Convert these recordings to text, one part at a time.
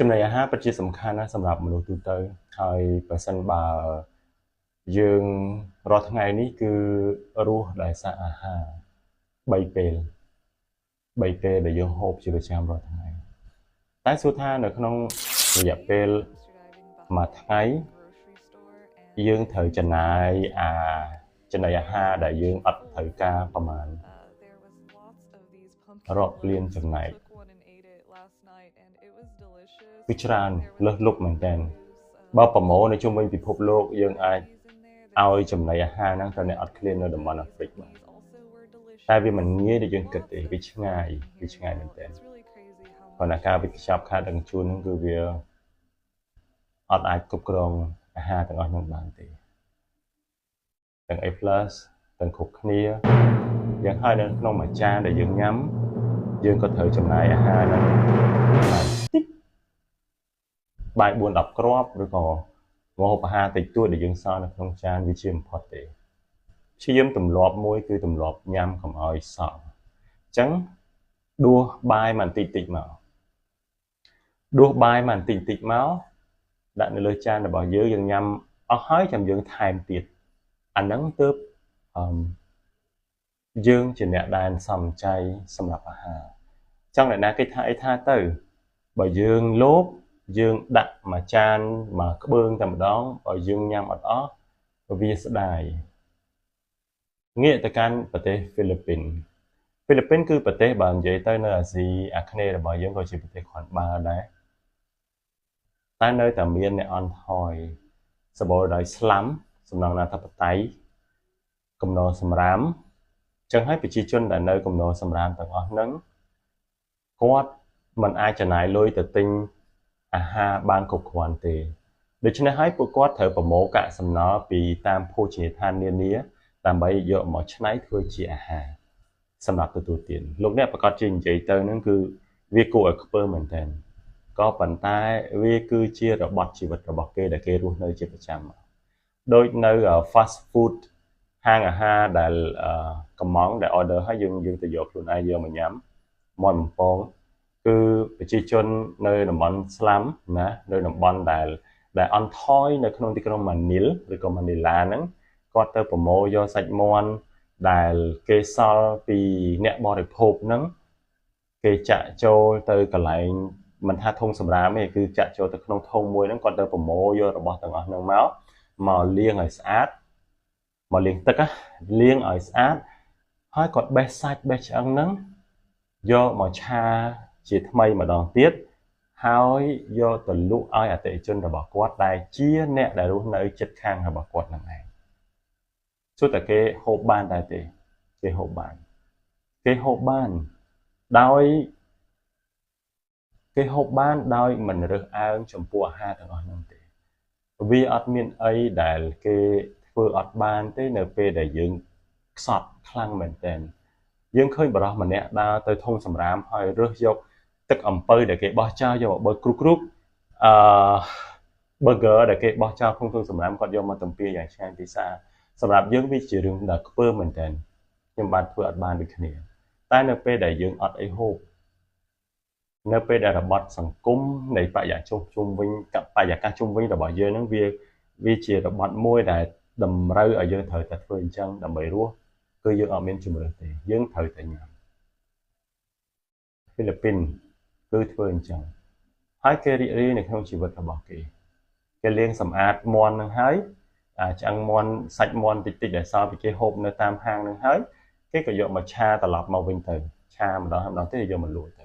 ចំណីអាហារពិតជាសំខាន់ណាស់សម្រាប់មនុស្សទូទៅហើយបើសិនបើយើងរាល់ថ្ងៃនេះគឺរស់ដោយសារអាហារ3ពេលដែលយើងហូបជាប្រចាំរាល់ថ្ងៃតែសួរថានៅក្នុងរយៈពេលមួយថ្ងៃយើងត្រូវចំណាយចំណីអាហារដែលយើងអត់ត្រូវការប្រមាណរាប់លានចំណែកគឺច្រើនលើសលប់មែនតើបើប្រម៉ូនៅជុំវិញពិភពលោកយើងអាចឲ្យចំណីអាហារហ្នឹងទៅអ្នកអត់ឃ្លាននៅតំបន់អាហ្វ្រិកបានតែវាមិនងាយដូចយើងគិតទេវាឆ្ងាយមែនតើប៉ុន្តែការវិចប់ខាតដឹកជញ្ជូនហ្នឹងគឺវាអត់អាចគ្រប់គ្រងអាហារទាំងអស់ហ្នឹងបានទេទាំង A+ ទាំងគ្រប់គ្នាយ៉ាងហើយនៅក្នុងមួយចានដែលយើងញ៉ាំយើងក៏ត្រូវចំណាយអាហារហ្នឹងបាយ 4-10 គ្រាប់ឬក៏ម្ហូបអាហារតិចតួចដែលយើងសល់នៅក្នុងចានវាជាបំផុតទេព្យាយាមទម្លាប់មួយគឺទម្លាប់ញ៉ាំកុំឲ្យសល់អញ្ចឹងដួសបាយមកបន្តិចមកដាក់នៅលើចានរបស់យើងញ៉ាំអស់ហើយចាំយើងថែមទៀតអាហ្នឹងទើបយើងជាអ្នកដែលសំចៃសម្រាប់អាហារចង់អ្នកណាគេថាអីថាទៅបើយើងលោភយើងដាក់មួយចានមួយក្បឿងតែម្ដងបើយើងញ៉ាំអត់អស់វាស្ដាយងាកទៅកាន់ប្រទេសហ្វីលីពីនគឺប្រទេសបើនិយាយទៅនៅអាស៊ីអាគ្នេយ៍របស់យើងក៏ជាប្រទេសខ្វាន់បើដែរតែនៅតែមានអ្នកអន់ថយសម្បូរដោយស្លាំសំណងអធិបតេយ្យគំនរសម្រាមចឹងហើយប្រជាជនដែលនៅគំនរសម្រាមទាំងអស់ហ្នឹងគាត់មិនអាចចំណាយលុយទៅទិញអាហារបានគ្រប់គ្រាន់ទេដូច្នេះហើយពួកគាត់ត្រូវប្រមូលកាកសំណល់ពីតាមភោជនីយដ្ឋាននានាដើម្បីយកមកច្នៃធ្វើជាអាហារសម្រាប់ទទួលទានលោកអ្នកប្រកាសជានិយាយទៅហ្នឹងគឺវាគួរឲ្យខ្ពើមមែនទែនក៏ប៉ុន្តែវាគឺជារបត់ជីវិតរបស់គេដែលគេរស់នៅជាប្រចាំដូចនៅ fast food ហាងអាហារដែលកំងដែល order ឲ្យយើងទៅយកខ្លួនឯងយកមកញ៉ាំមាន់បំពងគឺប្រជាជននៅតំបន់ស្លាំណានៅតំបន់ដែលអន់ថយនៅក្នុងទីក្រុងម៉ានីលឬក៏ម៉ានីឡាហ្នឹងគាត់ទៅប្រមូលយកសាច់មាន់ដែលគេសល់ពីអ្នកបរិភោគហ្នឹងគេចាក់ចូលទៅកន្លែងមិនថាធុងសម្រាមទេគឺចាក់ចូលទៅក្នុងធុងមួយហ្នឹងគាត់ទៅប្រមូលយករបស់ទាំងអស់ហ្នឹងមកលាងឲ្យស្អាតមកលាងទឹកលាងឲ្យស្អាតហើយគាត់បេះសាច់បេះឆ្អឹងហ្នឹងយកមកឆាជាថ្មីម្ដងទៀតហើយយកទៅលក់ឲ្យអតិថិជនរបស់គាត់ដែលជាអ្នកដែលរស់នៅជិតខាងរបស់គាត់ហ្នឹងឯងសួរតែគេហូបបានដែរទេគេហូបបានដោយមិនរើសអើងចំពោះអាហារទាំងអស់ហ្នឹងទេវាអត់មានអីដែលគេធ្វើអត់បានទេនៅពេលដែលយើងខ្សត់ខ្លាំងមែនទែនយើងឃើញបរិសម្នាក់ដើរទៅធុងសម្រាមហើយរើសយកទឹកអំពៅដែលគេបោះចោលយកមកបើគ្រុកburger ដែលគេបោះចោលក្នុងធុងសម្រាមគាត់យកមកទំពាយ៉ាងឆ្ងាញ់ពិសាសម្រាប់យើងវាជារឿងដែលខ្ពើមមែនទែនខ្ញុំបានធ្វើអត់បានដូចគ្នាតែនៅពេលដែលយើងអត់អីហូបនៅពេលដែលរបត់សង្គមនៃបរិយាកាសជុំវិញរបស់យើងហ្នឹងវាជារបត់មួយដែលតម្រូវឲ្យយើងត្រូវតែធ្វើអញ្ចឹងដើម្បីរស់គឺយើងអត់មានជំរឿនទេយើងត្រូវតែញ៉ាំហ្វីលីពីនគឺធ្វើអញ្ចឹងហើយគេរីករាយនៅក្នុងជីវិតរបស់គេលាងសម្អាតមាន់ហ្នឹងហើយឆ្អឹងមាន់សាច់មាន់តិចដែលសល់ពីគេហូបនៅតាមហាងហ្នឹងហើយគេក៏យកមកឆាត្រឡប់មកវិញទៅឆាម្ដងទៀតយកមកលក់ទៅ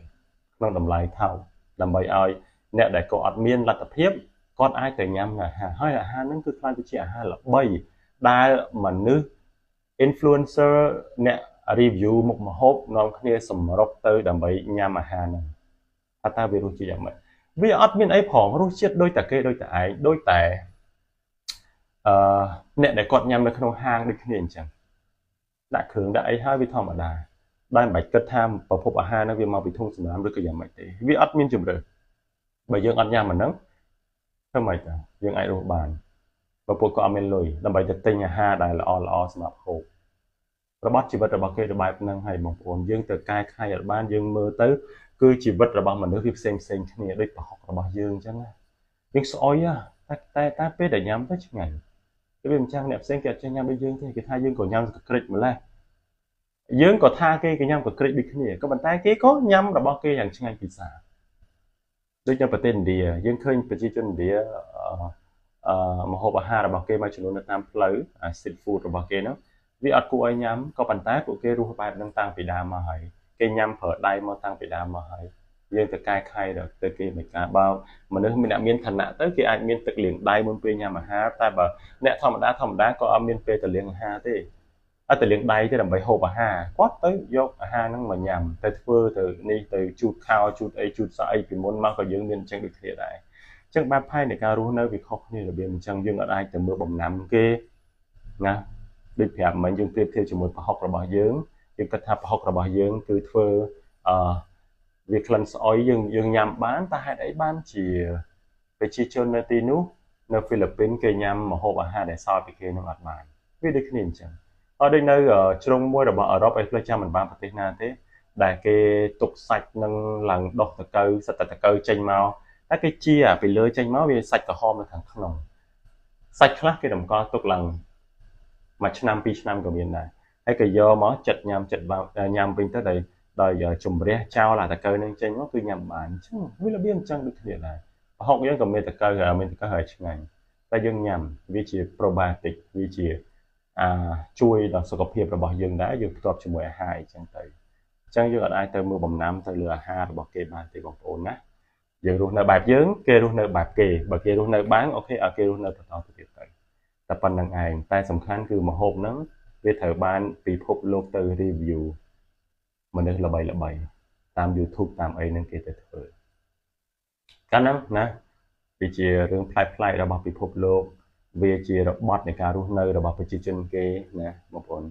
ក្នុងតម្លៃថោកដើម្បីឲ្យអ្នកដែលគាត់អត់មានលទ្ធភាពគាត់អាចទៅញ៉ាំអាហារហើយអាហារហ្នឹងគឺខ្លាំងទៅជាអាហារល្បីដែលមនុស្ស influencer អ្នក review មុខម្ហូបនាំគ្នាសម្រុកទៅដើម្បីញ៉ាំអាហារហ្នឹងថាតើវារសជាតិយ៉ាងម៉េចវាអត់មានអីផងរសជាតិដូចតែគេដូចតែឯងដូចតែអ្នកដែលគាត់ញ៉ាំនៅក្នុងហាងដូចគ្នាអញ្ចឹងដាក់គ្រឿងដាក់អីហើយវាធម្មតាដែលមិនបាច់គិតថាប្រភពអាហារហ្នឹងវាមកពីធុងសម្រាមឬក៏យ៉ាងម៉េចទេវាអត់មានជម្រើសបើយើងអត់ញ៉ាំអាហ្នឹងធ្វើម៉េចទៅយើងអាចរស់បានបើពួកគាត់អត់មានលុយដើម្បីទៅទិញអាហារដែលល្អសម្រាប់ហូបរបត់ជីវិតរបស់គេទៅបែបហ្នឹងហើយបងប្អូនយើងទៅកែខៃអត់បានយើងមើលទៅគ គឺជីវិតរបស់មនុស្សវាផ្សេងគ្នាដូចប្រហុករបស់យើងអញ្ចឹងណាយើងស្អុយតែពេលដែលញ៉ាំទៅឆ្ងាញ់វាមិនចឹងអ្នកផ្សេងគេអត់ចេះញ៉ាំដូចយើងទេគេថាយើងក៏ញ៉ាំក្រិចម្ល៉េះយើងក៏ថាគេក៏ញ៉ាំក្រិចដូចគ្នាក៏ប៉ុន្តែគេក៏ញ៉ាំរបស់គេយ៉ាងឆ្ងាញ់ពិសាដូចនៅប្រទេសឥណ្ឌាយើងឃើញប្រជាជនឥណ្ឌាម្ហូបអាហាររបស់គេមួយចំនួននៅតាមផ្លូវ street food របស់គេហ្នឹងវាអត់គួរឲ្យញ៉ាំក៏ប៉ុន្តែពួកគេរស់បែបហ្នឹងតាំងពីដើមមកហើយគេញ៉ាំប្រើដៃមកតាំងពីដើមមកហើយយើងទៅកែខៃទៅគេមិនការបើមនុស្សអ្នកមានឋានៈទៅគេអាចមានទឹកលាងដៃមុនពេលញ៉ាំអាហារតែបើអ្នកធម្មតាក៏អត់មានពេលទៅលាងអាហារទេអត់ទៅលាងដៃទេដើម្បីហូបអាហារគាត់ទៅយកអាហារហ្នឹងមកញ៉ាំទៅធ្វើទៅនេះទៅជូតខោជូតអីជូតសក់អីពីមុនមកក៏យើងមានអញ្ចឹងដូចគ្នាដែរអញ្ចឹងបែបផែននៃការរស់នៅវាខុសគ្នារបៀបអញ្ចឹងយើងអាចទៅមើលបំណាំគេណាដូចប្រាប់មិញយើងប្រៀបធៀបជាមួយប្រហុករបស់យើងគិតថាប្រហុករបស់យើងគឺធ្វើវាក្លិនស្អុយយើងញ៉ាំបានតែហេតុអីបានជាប្រជាជននៅទីនោះនៅហ្វីលីពីនគេញ៉ាំម្ហូបអាហារដែលសល់ពីគេនឹងអត់បានវាដូចគ្នាអញ្ចឹងអត់ដូចនៅជ្រុងមួយរបស់អឺរ៉ុបឯផ្លេចចាំមិនបានប្រទេសណាទេដែលគេទុកសាច់នឹងឡើងដុះតកៅសិតតែតកៅចេញមកតែគេជាពីលើចេញមកវាសាច់ក្រហមនៅខាងក្នុងសាច់ខ្លះគេតម្កល់ទុកឡើងមួយឆ្នាំពីរឆ្នាំក៏មានដែរហើយក៏យកមកចិត្តញ៉ាំចិត្តញ៉ាំវិញទៅដោយជំរះចោលអាតកៅនឹងចេញមកគឺញ៉ាំបានអញ្ចឹងវារបៀបអញ្ចឹងដូចគ្នាដែរប្រហុកយើងក៏មានតកៅហើយឆ្ងាញ់តែយើងញ៉ាំវាជា probiotic វាជាជួយដល់សុខភាពរបស់យើងដែរយើងផ្ទាប់ជាមួយអាហារអីចឹងទៅអញ្ចឹងយើងអាចទៅមើលបំណាំទៅលើអាហាររបស់គេបានទេបងប្អូនណាយើងរស់នៅបែបយើងគេរស់នៅបែបគេបើគេរស់នៅបានអូខេឲ្យគេរស់នៅបន្តទៅទៀតទៅតែប៉ុណ្្នឹងឯងតែសំខាន់គឺម្ហូបហ្នឹងវាត្រូវបានពិភពលោកទៅ review មនុស្សល្បីតាម YouTube តាមអីហ្នឹងគេទៅធ្វើកាលហ្នឹងណាវាជារឿងប្លែកៗរបស់ពិភពលោកវាជារបត់នៃការរស់នៅរបស់ប្រជាជនគេណាបងប្អូន